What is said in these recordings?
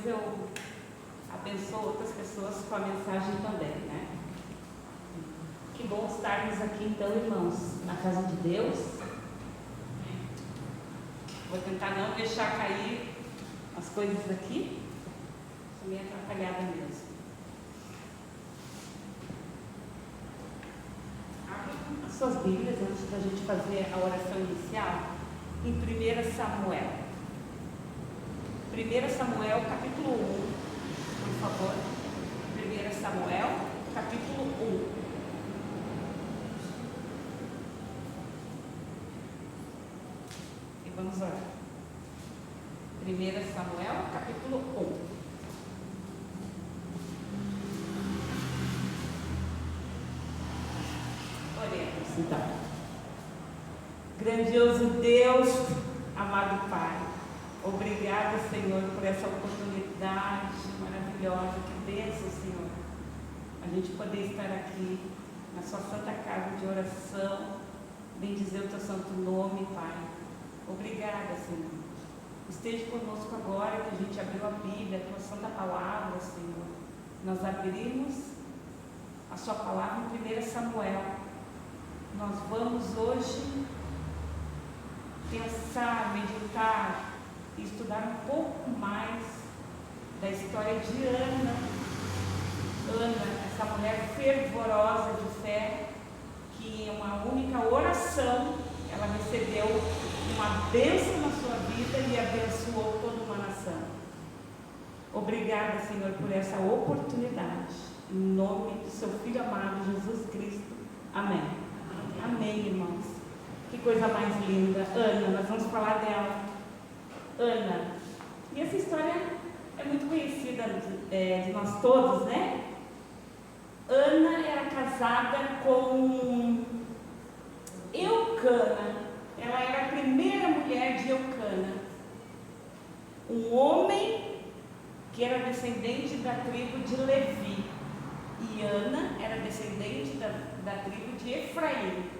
depois eu abençoo outras pessoas com a mensagem também, né? Que bom estarmos aqui então, irmãos, na casa de Deus. Vou tentar não deixar cair as coisas aqui. Estou meio atrapalhada mesmo. Abra as suas Bíblias antes da gente fazer a oração inicial em 1 Samuel. 1 Samuel, capítulo 1, por favor. 1 Samuel, capítulo 1. E vamos orar. 1 Samuel, capítulo 1. Oremos então. Grandioso Deus, amado Pai, obrigada, Senhor, por essa oportunidade maravilhosa. Que bênção, Senhor, a gente poder estar aqui na sua santa casa de oração, bendizer o teu santo nome, Pai. Obrigada, Senhor. Esteja conosco agora que a gente abriu a Bíblia, a tua santa palavra, Senhor. Nós abrimos a sua palavra em 1 Samuel. Nós vamos hoje pensar, meditar e estudar um pouco mais da história de Ana. Ana, essa mulher fervorosa de fé, que em uma única oração ela recebeu uma bênção na sua vida e abençoou toda uma nação. Obrigada, Senhor, por essa oportunidade. Em nome do seu Filho amado, Jesus Cristo. Amém. Amém, irmãos. Que coisa mais linda. Ana, nós vamos falar dela. Ana. E essa história é muito conhecida de nós todos, né? Ana era casada com Eucana. Ela era a primeira mulher de Eucana. Um homem que era descendente da tribo de Levi. E Ana era descendente da tribo de Efraim.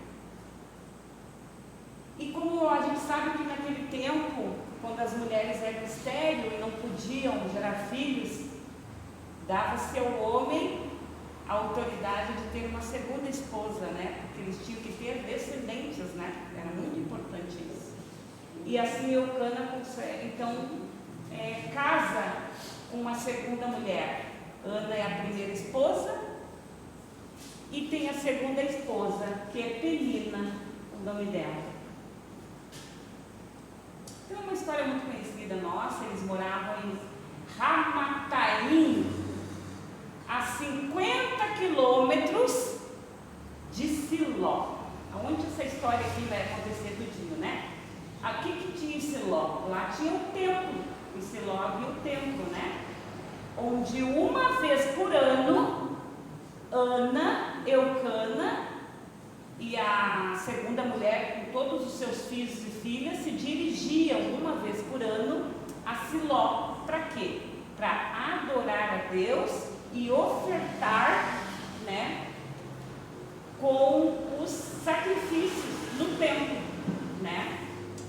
E como a gente sabe que naquele tempo, quando as mulheres eram estéril e não podiam gerar filhos, dava-se ao homem a autoridade de ter uma segunda esposa, né? Porque eles tinham que ter descendentes, né? Era muito importante isso. E assim Eucana consegue, então, casa com uma segunda mulher. Ana é a primeira esposa e tem a segunda esposa, que é Penina, o nome dela. Então é uma história muito conhecida nossa. Eles moravam em Ramataim, a 50 quilômetros de Siló. Aonde essa história aqui vai acontecer tudinho, né? Aqui que tinha em Siló, lá tinha o templo. Em Siló havia o templo, né? Onde uma vez por ano, Ana, Eucana e a segunda mulher, com todos os seus filhos e filhas, se dirigiam uma vez por ano a Siló. Para quê? Para adorar a Deus e ofertar, né, com os sacrifícios no templo, né,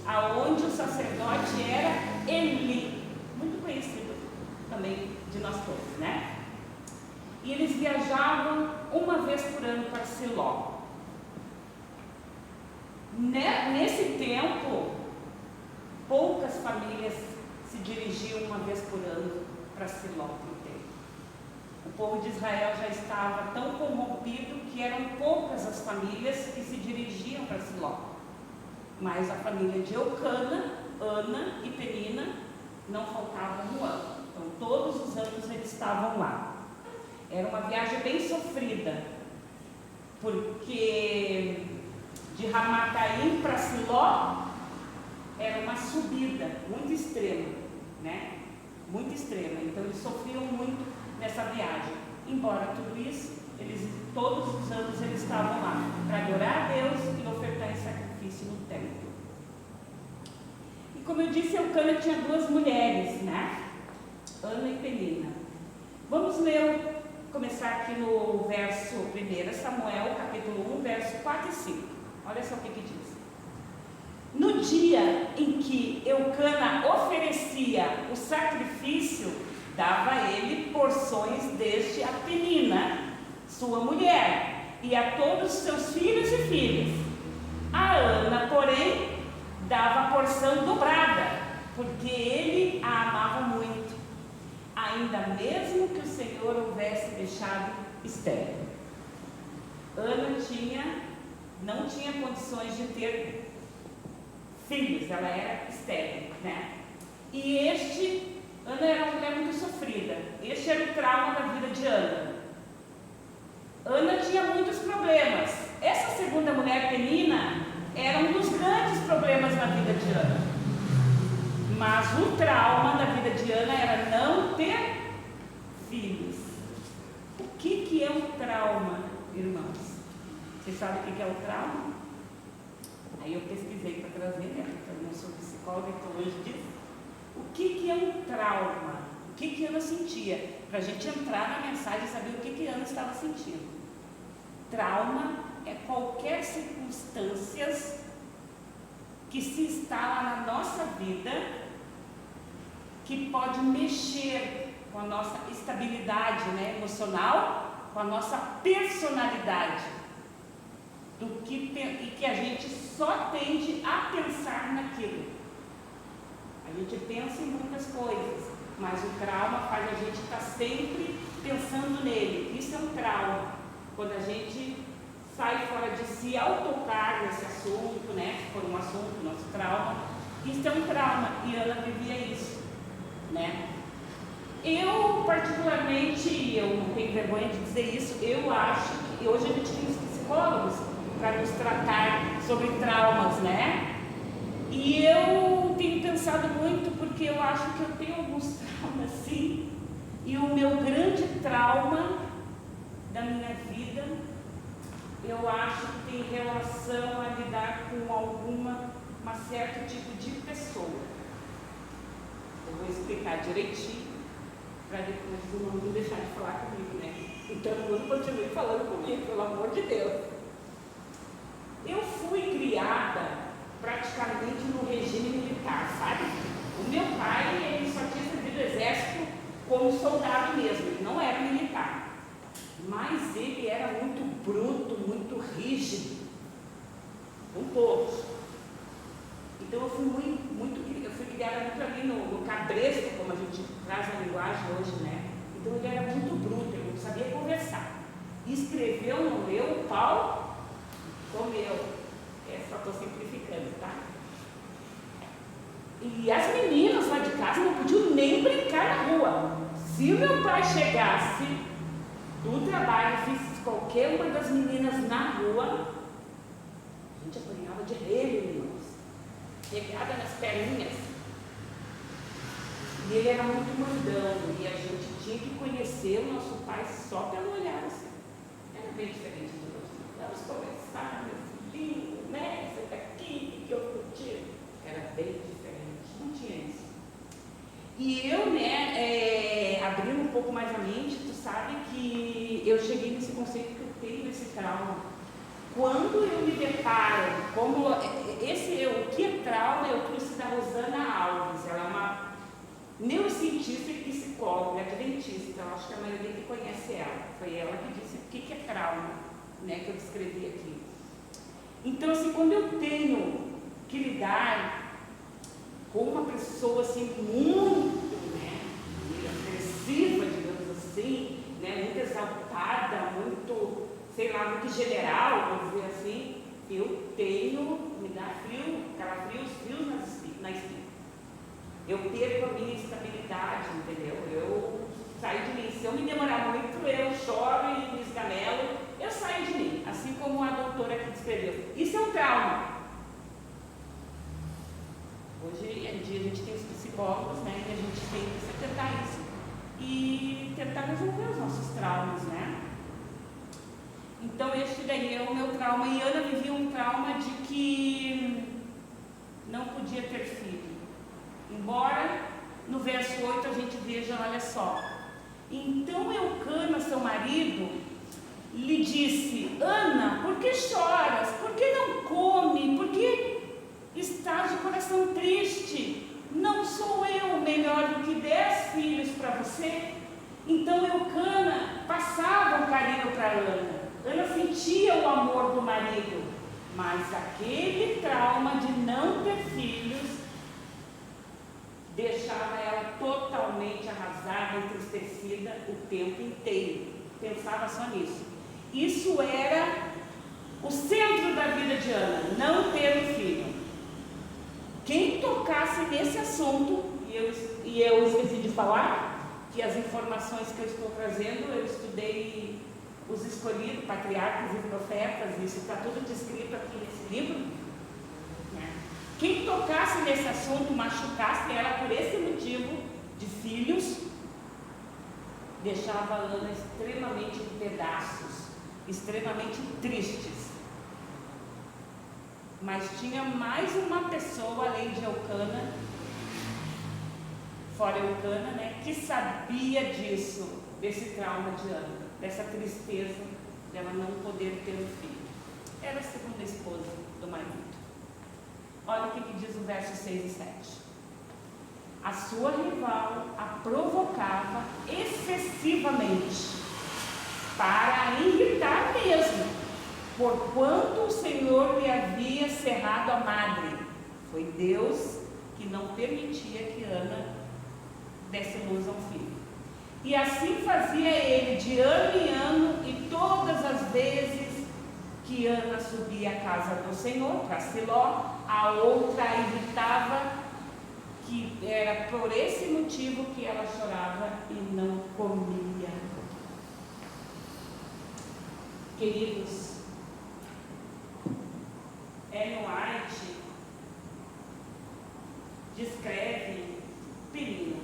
aonde o sacerdote era Eli, muito conhecido também de nós todos, né? E eles viajavam uma vez por ano para Siló. Nesse tempo, poucas famílias se dirigiam uma vez por ano para Siló, para o templo. O povo de Israel já estava tão corrompido que eram poucas as famílias que se dirigiam para Siló. Mas a família de Eucana, Ana e Penina não faltavam no ano. Então todos os anos eles estavam lá. Era uma viagem bem sofrida, porque de Ramataim para Siló era uma subida muito extrema, né? Muito extrema. Então eles sofriam muito nessa viagem. Embora tudo isso, todos os anos eles estavam lá para adorar a Deus e ofertar esse sacrifício no templo. E como eu disse, Eucana tinha duas mulheres, né? Ana e Penina. Vamos começar aqui no verso 1 Samuel, capítulo 1, verso 4 e 5. Olha só o que diz. No dia em que Eucana oferecia o sacrifício, dava a ele porções deste a Penina, sua mulher, e a todos os seus filhos e filhas. A Ana, porém, dava a porção dobrada, porque ele a amava muito, ainda mesmo que o Senhor houvesse deixado estéril. Ana não tinha condições de ter filhos, ela era estéril, né? E Ana era uma mulher muito sofrida. Este era o trauma da vida de Ana. Ana tinha muitos problemas. Essa segunda mulher, Penina, era um dos grandes problemas na vida de Ana. Mas o trauma da vida de Ana era não ter filhos. O que é um trauma, irmãos? Vocês sabem o que é o trauma? Aí eu pesquisei para trazer, né? Porque eu não sou psicóloga, então longe disso. O que é um trauma? O que Ana sentia? Para a gente entrar na mensagem e saber o que Ana estava sentindo. Trauma é qualquer circunstância que se instala na nossa vida, que pode mexer com a nossa estabilidade, né, emocional, com a nossa personalidade, e que a gente só tende a pensar naquilo. A gente pensa em muitas coisas, mas o trauma faz a gente estar sempre pensando nele. Isso é um trauma. Quando a gente sai fora de si ao tocar nesse assunto, né? Se for um assunto, nosso trauma, isso é um trauma. E Ana vivia isso, né? Eu, particularmente, eu não tenho vergonha de dizer isso, eu acho que hoje a gente tem os psicólogos para nos tratar sobre traumas, né? E eu tenho pensado muito, porque eu acho que eu tenho alguns traumas sim, e o meu grande trauma da minha vida, eu acho que tem relação a lidar com uma certo tipo de pessoa. Eu vou explicar direitinho, para depois o irmão não deixar de falar comigo, né? Então o irmão continue falando comigo, pelo amor de Deus. Eu fui criada praticamente no regime militar, sabe? O meu pai, ele só tinha servido o exército como soldado mesmo, ele não era militar. Mas ele era muito bruto, muito rígido com todos. Então eu fui criada muito ali no cabresto, como a gente traz a linguagem hoje, né? Então ele era muito bruto, ele não sabia conversar. Escreveu, não leu, o pau comeu. Só estou simplificando, tá? E as meninas lá de casa não podiam nem brincar na rua. Se o meu pai chegasse do trabalho e visse qualquer uma das meninas na rua, a gente apanhava de relho, irmãos, pegada nas perninhas. E ele era muito mandão, e a gente tinha que conhecer o nosso pai só pelo olhar assim. Era bem diferente de nós. Vamos conversar, meu filhinho, né? Você tá aqui, que eu curti. Era bem diferente, não tinha isso. E eu, né, abrindo um pouco mais a mente, tu sabe que eu cheguei nesse conceito que eu tenho esse trauma. Quando eu me deparo, o que é trauma, eu trouxe da Rosana Alves, ela é uma neurocientista e psicóloga, adventista, então acho que a maioria que conhece ela, foi ela que disse o que é trauma, né, que eu descrevi aqui. Então, assim, quando eu tenho que lidar com uma pessoa assim muito, né, agressiva, digamos assim, né, muito exaltada, muito, sei lá, muito general, vou dizer assim, eu tenho, me dá frio, calafrios, frios na espinha. Eu perco a minha estabilidade, entendeu? Eu saio de mim. Se eu me demorar muito, eu choro e me esgamelo, eu saio de mim, assim como a doutora que descreveu. Isso é um trauma. Hoje em dia a gente tem os psicólogos, né, e a gente tem que se tentar isso e tentar resolver os nossos traumas, né? Então esse daí é o meu trauma. E Ana vivia um trauma de que não podia ter filho. Embora no verso 8 a gente veja, olha só. Então Eucana, seu marido, lhe disse: Ana, por que choras? Por que não come? Por que estás de coração triste? não sou eu melhor do que 10 filhos para você? Então Eucana passava o carinho para Ana. Ana sentia o amor do marido, mas aquele trauma de não ter filhos deixava ela totalmente arrasada, entristecida o tempo inteiro. Pensava só nisso. Isso era o centro da vida de Ana, não ter um filho. Quem tocasse nesse assunto, e eu esqueci de falar, que as informações que eu estou trazendo, eu estudei os escolhidos, patriarcas e profetas, isso está tudo descrito aqui nesse livro. Quem tocasse nesse assunto, machucasse ela por esse motivo de filhos, deixava a Ana extremamente em pedaços, extremamente tristes. Mas tinha mais uma pessoa, além de Eucana, fora Eucana, que sabia disso, desse trauma de Ana, dessa tristeza de ela não poder ter um filho. Era a segunda esposa do marido. Olha o que diz o verso 6 e 7. A sua rival a provocava excessivamente, para a irritar mesmo, porquanto o Senhor lhe havia cerrado a madre. Foi Deus que não permitia que Ana desse luz a um filho. E assim fazia ele de ano em ano, e todas as vezes que Ana subia à casa do Senhor, para Siló, a outra a irritava, que era por esse motivo que ela chorava e não comia. Queridos, Ellen White descreve Penina.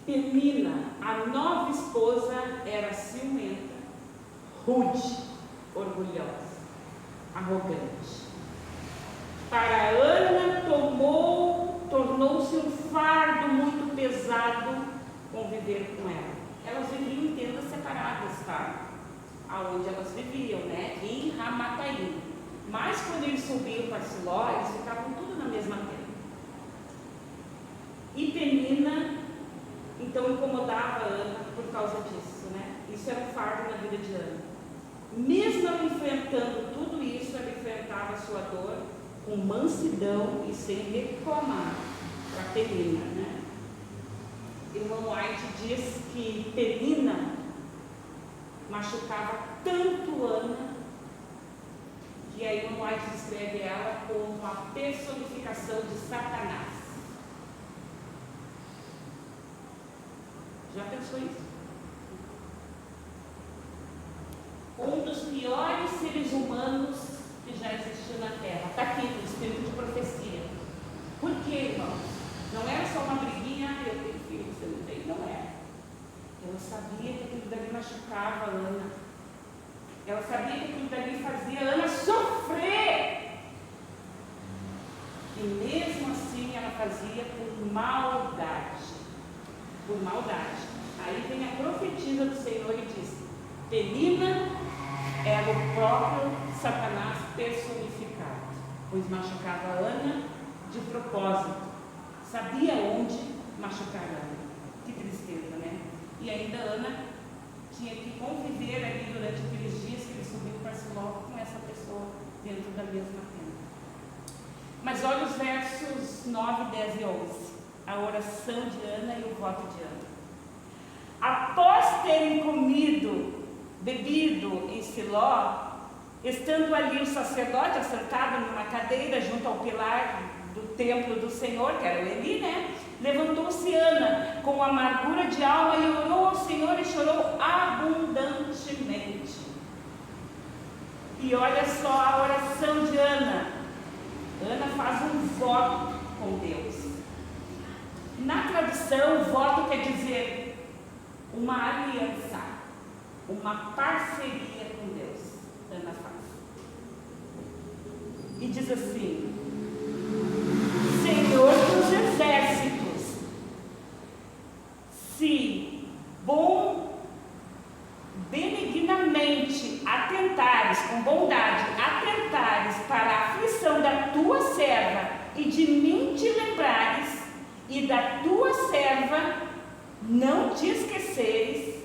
Penina, a nova esposa, era ciumenta, rude, orgulhosa, arrogante. Para Ana tornou-se um fardo muito pesado conviver com ela. Elas viviam em tendas separadas, tá? Aonde elas viviam, em Ramataim. Mas quando eles subiam para Siló, eles ficavam tudo na mesma tenda. E Penina então incomodava a Ana por causa disso, Isso era um fardo na vida de Ana. Mesmo ela enfrentando tudo isso, ela enfrentava a sua dor com mansidão e sem reclamar para Penina, Irmão White diz que Penina machucava tanto Ana que a Irmã White descreve ela como a personificação de Satanás. Já pensou isso? Um dos piores seres humanos que já existiu na Terra. Está aqui no espírito de profecia. Por quê, irmãos? Não era só uma briguinha, eu tenho filho, você não tem, não era. Ela sabia que aquilo dali machucava a Ana. Ela sabia que aquilo dali fazia a Ana sofrer. E mesmo assim ela fazia por maldade. Por maldade. Aí vem a profetisa do Senhor e diz: Penina era o próprio Satanás personificado, pois machucava a Ana de propósito. Sabia onde machucar a Ana. Que tristeza, E ainda Ana tinha que conviver ali durante aqueles dias que ele subiu para Siló com essa pessoa dentro da mesma tenda. Mas olha os versos 9, 10 e 11. A oração de Ana e o voto de Ana. Após terem bebido em Siló, estando ali o sacerdote assentado numa cadeira junto ao pilar do templo do Senhor, que era o Eli, levantou-se Ana com amargura de alma e orou ao Senhor e chorou abundantemente. E olha só a oração de Ana. Ana faz um voto com Deus. Na tradução, voto quer dizer uma aliança, uma parceria com Deus. Ana faz. E diz assim: Senhor dos exércitos, se benignamente atentares, com bondade, atentares para a aflição da tua e de mim te lembrares, e da tua serva não te esqueceres,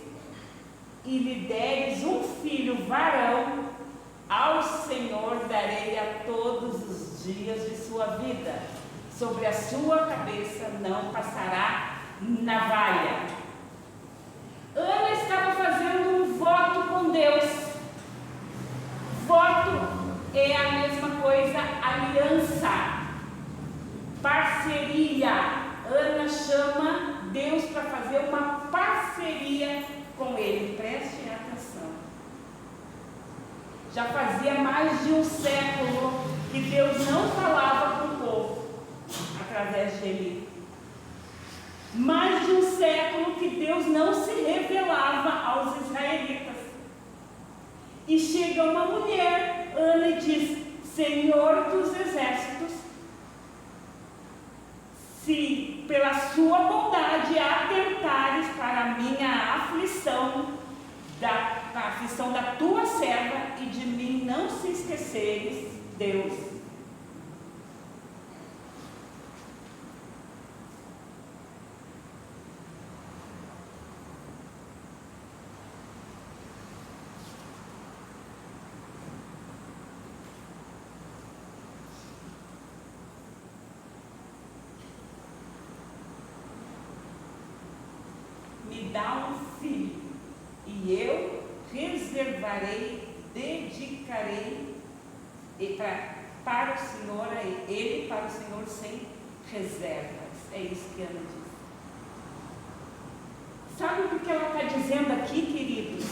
e lhe deres um filho varão, ao Senhor darei a todos os dias de sua vida, sobre a sua cabeça não passará navalha. Ana estava fazendo um voto com Deus. Voto é a mesma coisa, aliança, parceria. Ana chama Deus para fazer uma parceria com ele. Preste atenção. Já fazia mais de um século que Deus não falava com o povo através de Eli. Mais de um século que Deus não se revelava aos israelitas. E chega uma mulher, Ana, e diz: Senhor dos exércitos, se pela sua bondade atentares para a minha aflição, da aflição da tua serva, e de mim não se esqueceres, Deus. Me dá um filho, e eu reservarei, dedicarei para o Senhor, ele para o Senhor sem reservas. É isso que Ana diz. Sabe o que ela está dizendo aqui, queridos?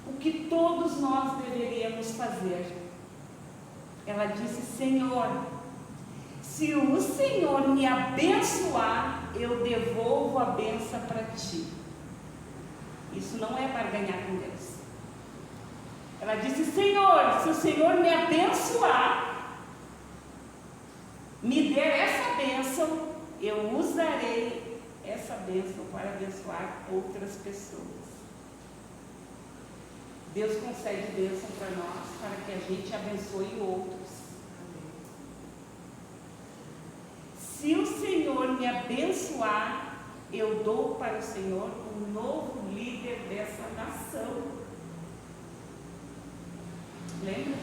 O que todos nós deveríamos fazer. Ela disse: Senhor, se o Senhor me abençoar, eu devolvo a bênção para ti. Isso não é barganhar com Deus. Ela disse: Senhor, se o Senhor me abençoar, me der essa bênção, eu usarei essa bênção para abençoar outras pessoas. Deus concede bênção para nós, para que a gente abençoe outros. Se o Senhor me abençoar, eu dou para o Senhor um novo líder dessa nação. Lembra?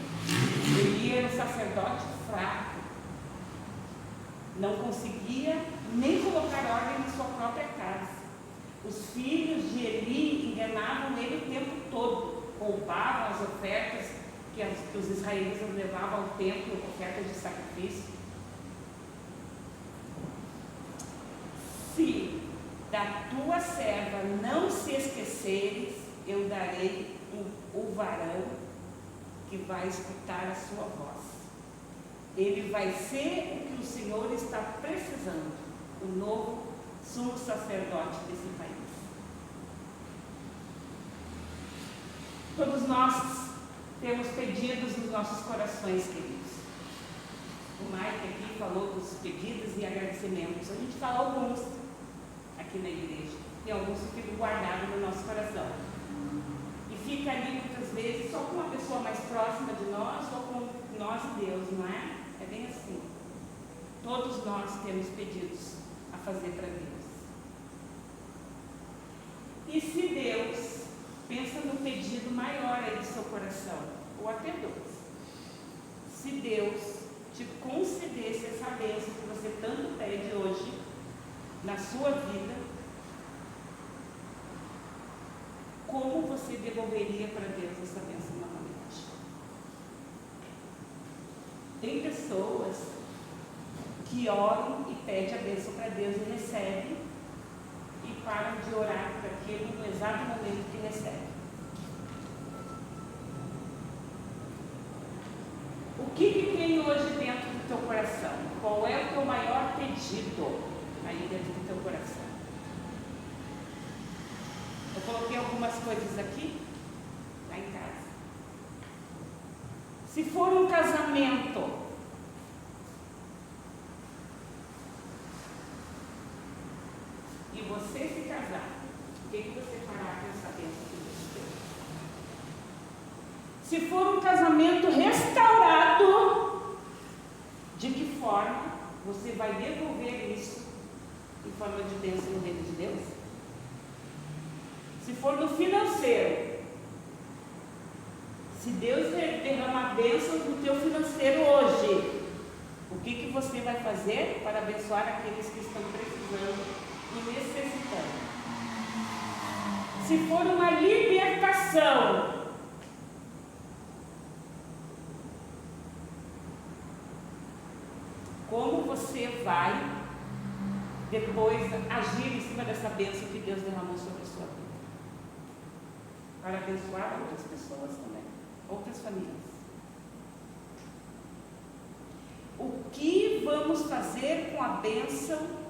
Ele era um sacerdote fraco. Não conseguia nem colocar ordem em sua própria casa. Os filhos de Eli enganavam ele o tempo todo. Roubavam as ofertas que os israelitas levavam ao templo, ofertas de sacrifício. Se da tua serva não se esqueceres, eu darei o varão que vai escutar a sua voz. Ele vai ser o que o Senhor está precisando, o novo sumo sacerdote desse país. Todos nós temos pedidos nos nossos corações, queridos. O Mike aqui falou dos pedidos e agradecimentos. A gente fala alguns aqui na igreja, e alguns ficam guardados no nosso coração. E fica ali muitas vezes só com uma pessoa mais próxima de nós, ou com nós e Deus, não é? É bem assim. Todos nós temos pedidos a fazer para Deus. E se Deus pensa no pedido maior aí do seu coração, ou até dois. Se Deus te concedesse essa bênção que você tanto pede hoje na sua vida, como você devolveria para Deus essa bênção novamente? Tem pessoas que oram e pedem a bênção para Deus e recebem, e param de orar por aquilo no exato momento que recebem. O que tem hoje dentro do teu coração? Qual é o teu maior pedido aí dentro do teu coração? Eu coloquei algumas coisas aqui, lá em casa. Se for um casamento, e você se casar, o que você fará com essa bênção que Deus te deu? Se for um casamento restaurado, você vai devolver isso em forma de bênção no reino de Deus? Se for no financeiro, se Deus derramar bênçãos no teu financeiro hoje, o que você vai fazer para abençoar aqueles que estão precisando e necessitando? Se for uma libertação, como você vai depois agir em cima dessa bênção que Deus derramou sobre a sua vida? Para abençoar outras pessoas também, outras famílias. O que vamos fazer com a bênção?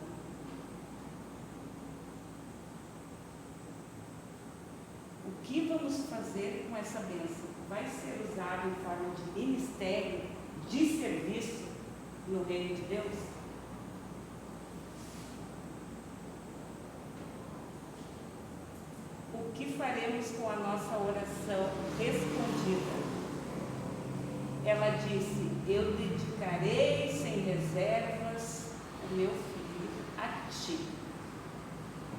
O que vamos fazer com essa bênção? Vai ser usado em forma de ministério, de serviço no reino de Deus? O que faremos com a nossa oração respondida? Ela disse: eu dedicarei sem reservas o meu filho a ti.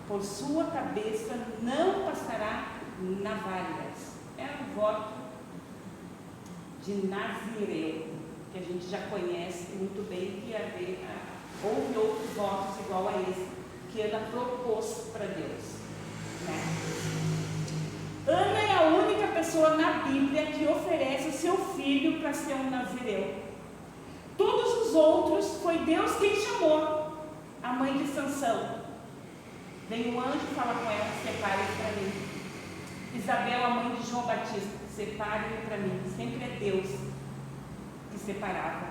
Por sua cabeça não passará navalhas. É um voto de Nazireu, que a gente já conhece muito bem, que houve outros votos igual a esse, que Ana propôs para Deus. Ana é a única pessoa na Bíblia que oferece o seu filho para ser um nazireu. Todos os outros foi Deus quem chamou. A mãe de Sansão, vem um anjo e fala com ela: separe-me para mim. Isabel, a mãe de João Batista, separe-me para mim. Sempre é Deus que separava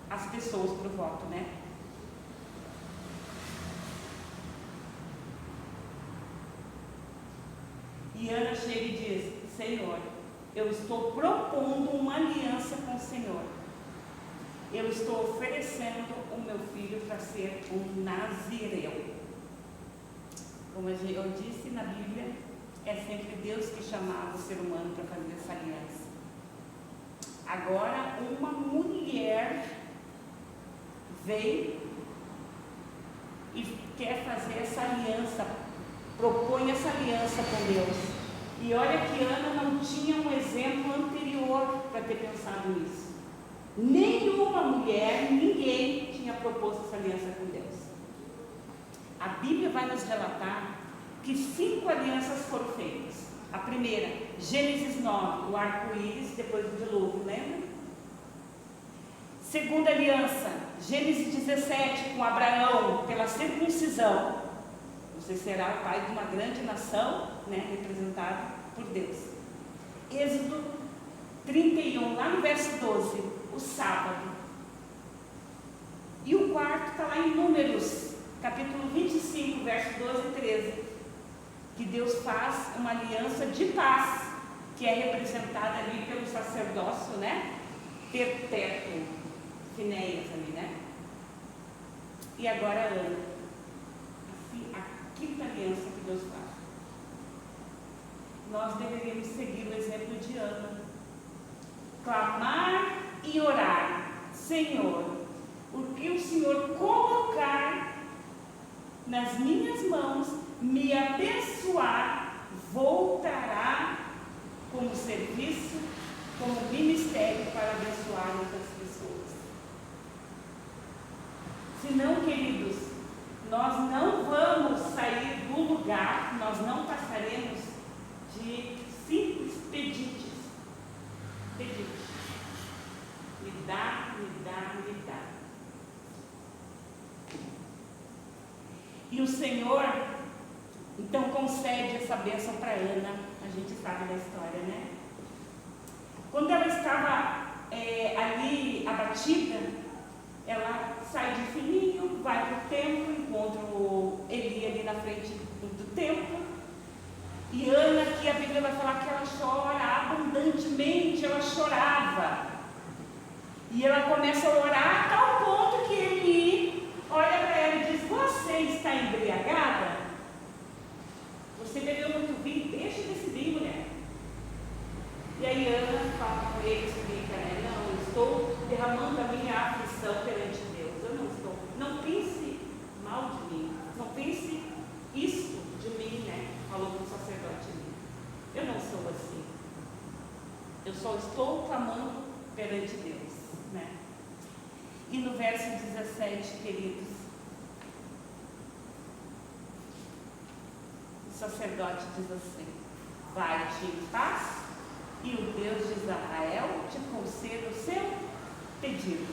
as pessoas para o voto, né? E Ana chega e diz: Senhor, eu estou propondo uma aliança com o Senhor. Eu estou oferecendo o meu filho para ser um nazireu. Como eu disse, na Bíblia, é sempre Deus que chamava o ser humano para fazer essa aliança. Agora, uma mulher vem e quer fazer essa aliança, propõe essa aliança com Deus. E olha que Ana não tinha um exemplo anterior para ter pensado nisso. Nenhuma mulher, ninguém tinha proposto essa aliança com Deus. A Bíblia vai nos relatar que 5 alianças foram feitas. A primeira, Gênesis 9, o arco-íris depois do dilúvio, lembra? Segunda aliança, Gênesis 17, com Abraão, pela circuncisão. Você será o pai de uma grande nação, né, representado por Deus. Êxodo 31, lá no verso 12, o sábado. E o quarto está lá em Números, capítulo 25, verso 12 e 13, que Deus faz uma aliança de paz, que é representada ali pelo sacerdócio, né, perpétuo, Finéias ali, né? E agora Ana, assim, a quinta aliança que Deus faz. Nós deveríamos seguir o exemplo de Ana, clamar e orar: Senhor, o que o Senhor colocar nas minhas mãos, me abençoar, voltará como serviço, como ministério para abençoar outras pessoas. Senão, queridos, nós não vamos sair do lugar, nós não passaremos de simples pedidos. Me dá, me dá, me dá. E o Senhor, então, concede essa bênção para Ana. A gente sabe da história, né? Quando ela estava ali abatida, ela sai de fininho, vai para o templo, encontra o Eli ali na frente do templo. E Ana, aqui a Bíblia vai falar que ela chora abundantemente, ela chorava. E ela começa a orar a tal ponto que Eli olha para ela e diz: você está embriagada? Você bebeu muito vinho? Deixa desse vinho, mulher. E aí Ana fala com ele, explica, né? Não, eu estou derramando a minha aflição perante Deus. Eu não estou. Não pense mal de mim. Não pense isso de mim, né? Falou para o sacerdote ali. Eu não sou assim. Eu só estou clamando perante Deus, né? E no verso 17, queridos, o sacerdote diz assim: vai-te em paz, e o Deus de Israel te conceda o seu pedido.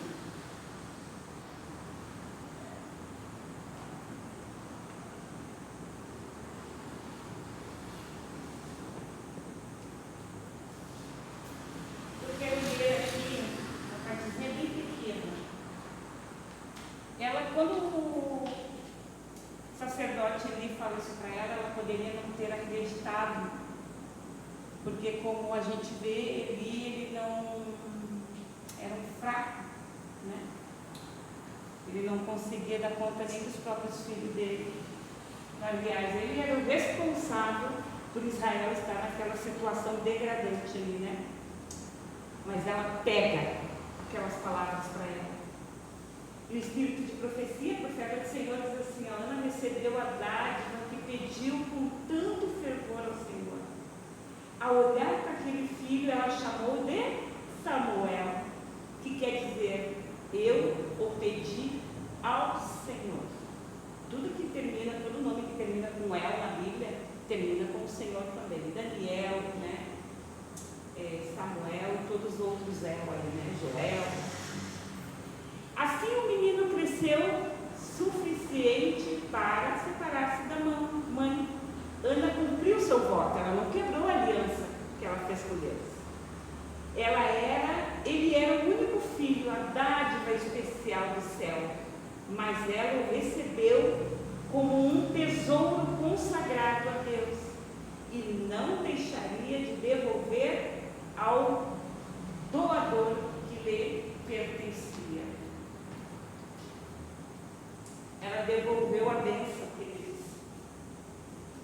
Eu quero ler aqui uma partezinha bem pequena. Ela, quando o sacerdote ali fala isso para ela, ela poderia não ter acreditado, porque como a gente vê, ele não era um fraco, né? Ele não conseguia dar conta nem dos próprios filhos dele. Aliás, ele era o responsável por Israel estar naquela situação degradante ali, né? Mas ela pega aquelas palavras para ela. E o espírito de profecia, profeta do Senhor, diz assim: a Ana recebeu a dádiva que pediu com tanto fervor ao Senhor. Ao olhar para aquele filho, ela chamou de Samuel, que quer dizer, eu o pedi ao Senhor. Tudo que termina, todo nome que termina com El na Bíblia, termina com o Senhor também. Daniel, né? Samuel, todos os outros El aí, né? Joel. Assim o menino cresceu suficiente para separar-se da mãe. Ana cumpriu seu voto, ela não quebrou a aliança que ela fez com Deus. Ele era o único filho, a dádiva especial do céu, mas ela o recebeu como um tesouro consagrado a Deus e não deixaria de devolver ao doador que lhe pertencia. Ela devolveu a bênção, queridos.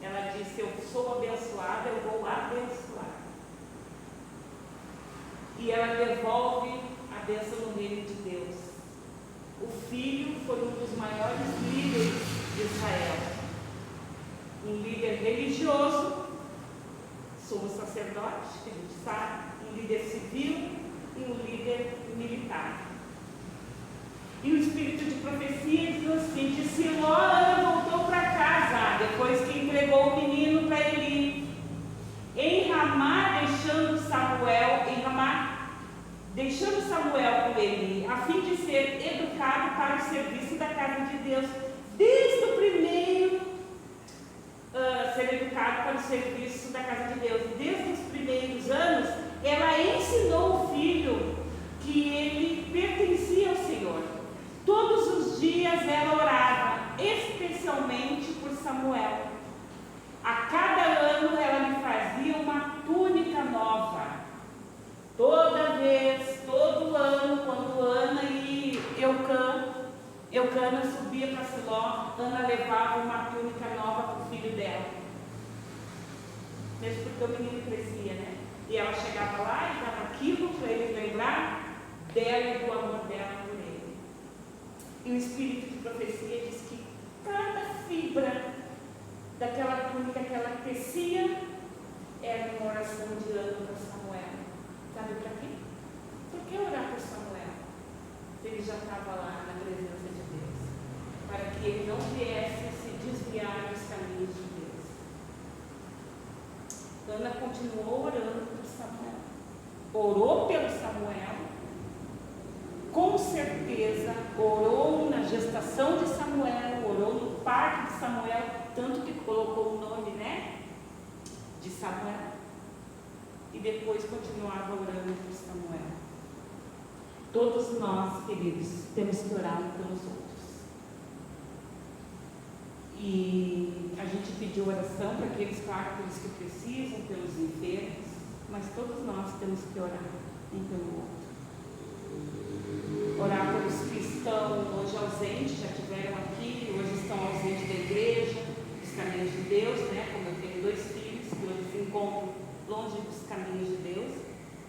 Ela disse: eu sou abençoada, eu vou abençoar. E ela devolve a bênção no reino de Deus. O filho foi um dos maiores líderes de Israel. Um líder religioso, sumo sacerdote, que a gente sabe, um líder civil e um líder militar. E o espírito de profecia diz assim: de Siló, Ana voltou para casa, depois que entregou o menino para Eli. Em Ramá, deixando Samuel com Eli, a fim de ser educado para o serviço da casa de Deus. Desde o primeiro ser educado para o serviço da casa de Deus, desde os primeiros anos, ela ensinou o filho que ele pertencia ao Senhor. Todos os dias ela orava, especialmente por Samuel. A cada ano ela lhe fazia uma túnica nova. Toda vez, todo ano, quando Ana e Eucana subia para Siló, Ana levava uma túnica nova para o filho dela. Mesmo porque o menino crescia, né? E ela chegava lá e dava aquilo para ele lembrar dela e do amor dela por ele. E o espírito de profecia diz que cada fibra daquela túnica que ela tecia era uma oração de Ana para Samuel. Sabe para quê? Por que orar por Samuel? Ele já estava lá na presença de Deus, para que ele não viesse a se desviar dos caminhos de Deus. Ana continuou orando por Samuel, orou pelo Samuel, com certeza orou na gestação de Samuel, orou no parto de Samuel, tanto que colocou o nome, né, de Samuel. E depois continuava orando por Samuel. Todos nós, queridos, temos que orar uns pelos outros. E a gente pediu oração para aqueles que precisam, pelos enfermos, mas todos nós temos que orar um pelo outro. Orar pelos que estão hoje ausentes, já estiveram aqui, hoje estão ausentes da igreja, dos caminhos de Deus, né? Como eu tenho 2 filhos que hoje se encontram longe dos caminhos de Deus,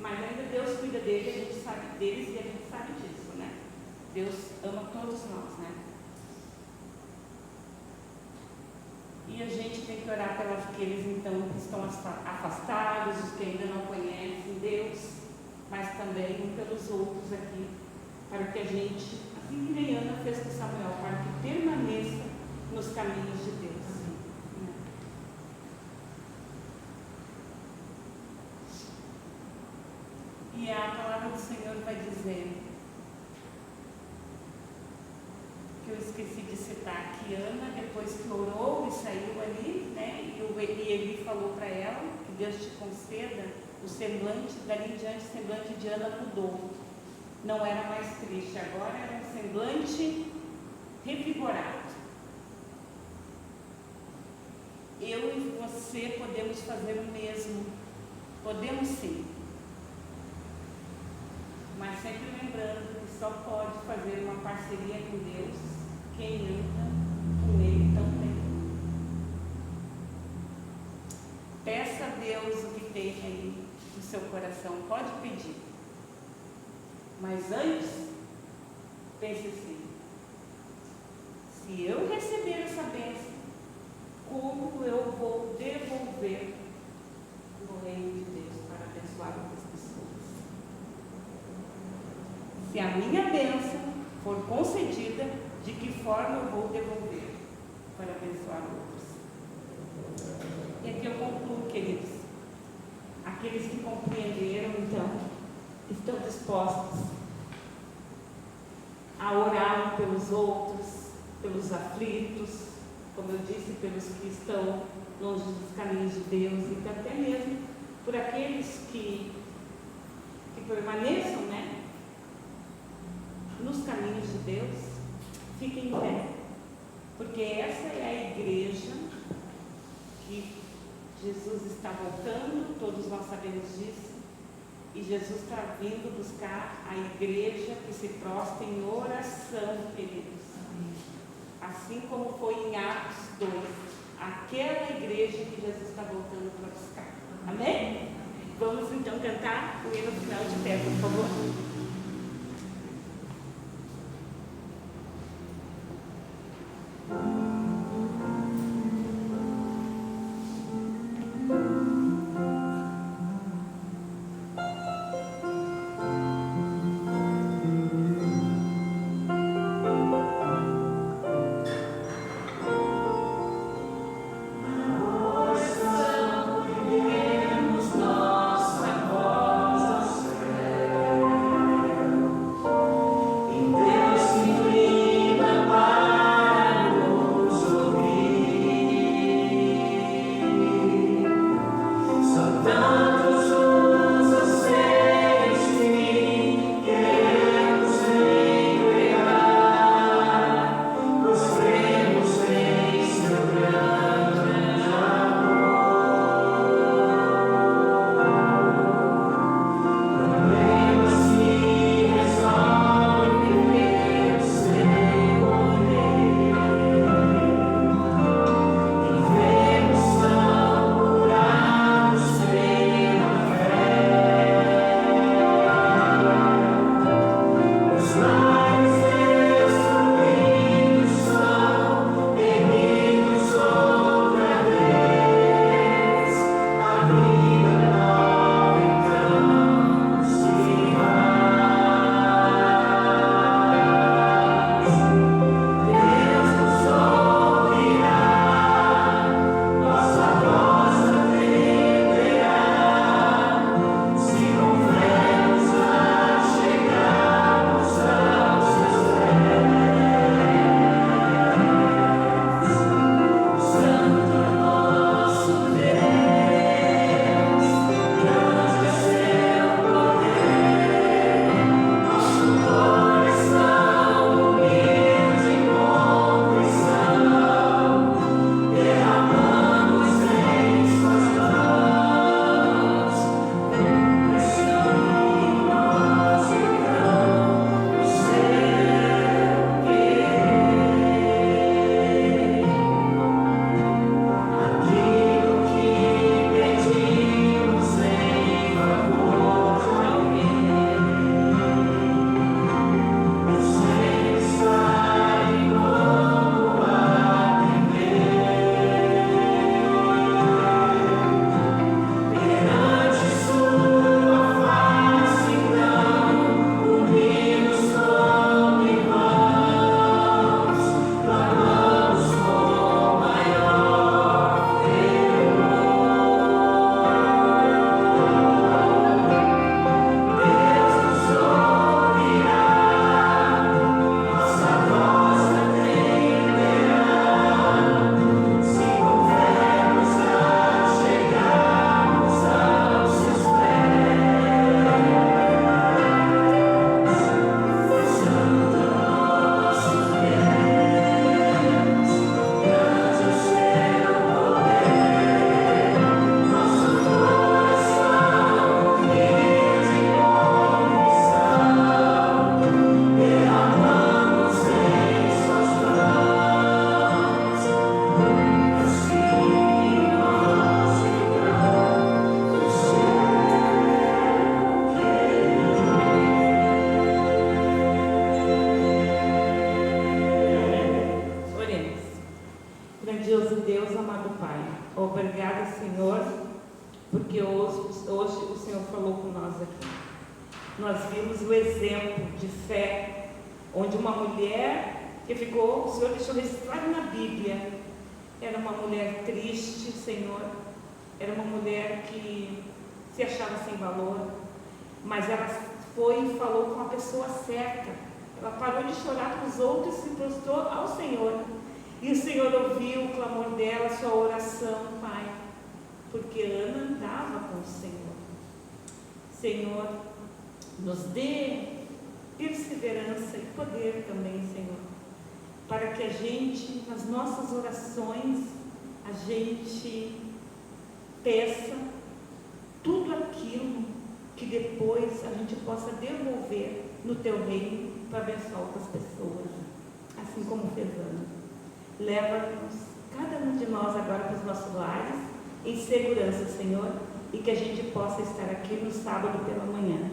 mas ainda Deus cuida dele, a gente sabe deles e a gente sabe disso, né? Deus ama todos nós, né? E a gente tem que orar pelos aqueles então que estão afastados, os que ainda não conhecem Deus, mas também pelos outros aqui, para que a gente, assim que nem Ana fez com Samuel, para que permaneça nos caminhos de Deus. E a palavra do Senhor vai dizer, que eu esqueci de citar, que Ana, depois que orou e saiu ali, né, e ele falou para ela que Deus te conceda, o semblante, dali em diante, o semblante de Ana mudou. Não era mais triste, agora era um semblante revigorado. Eu e você podemos fazer o mesmo, podemos sim, mas sempre lembrando que só pode fazer uma parceria com Deus quem anda com Ele também. Peça a Deus o que tem aí no seu coração, pode pedir, mas antes, pense assim, se eu receber essa bênção, como eu vou devolver no reino de Deus para abençoar outras pessoas? Se a minha bênção for concedida, de que forma eu vou devolver para abençoar outros? E aqui eu concluo, queridos. Aqueles que compreenderam, então, estão dispostos a orar pelos outros, pelos aflitos, como eu disse, pelos que estão longe dos caminhos de Deus, e até mesmo por aqueles que permaneçam, né, nos caminhos de Deus. Fiquem em pé, porque essa é a igreja que Jesus está voltando, todos nós sabemos disso, e Jesus está vindo buscar a igreja que se prostra em oração, queridos. Assim como foi em Atos 2, aquela igreja que Jesus está voltando para buscar. Amém? Vamos então cantar o hino final de pé, por favor. nós aqui. Nós vimos o exemplo de fé, onde uma mulher que ficou, o Senhor deixou registrado na Bíblia, era uma mulher triste, Senhor, era uma mulher que se achava sem valor, mas ela foi e falou com a pessoa certa. Ela parou de chorar para os outros e se prostrou ao Senhor. E o Senhor ouviu o clamor dela, a sua oração, Pai, porque Ana andava com o Senhor. Senhor, nos dê perseverança e poder também, Senhor, para que a gente, nas nossas orações, a gente peça tudo aquilo que depois a gente possa devolver no Teu reino para abençoar outras pessoas, assim como fez Ana. Leva-nos, cada um de nós agora para os nossos lares, em segurança, Senhor, e que a gente possa estar aqui no sábado pela manhã.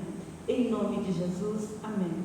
Em nome de Jesus, amém.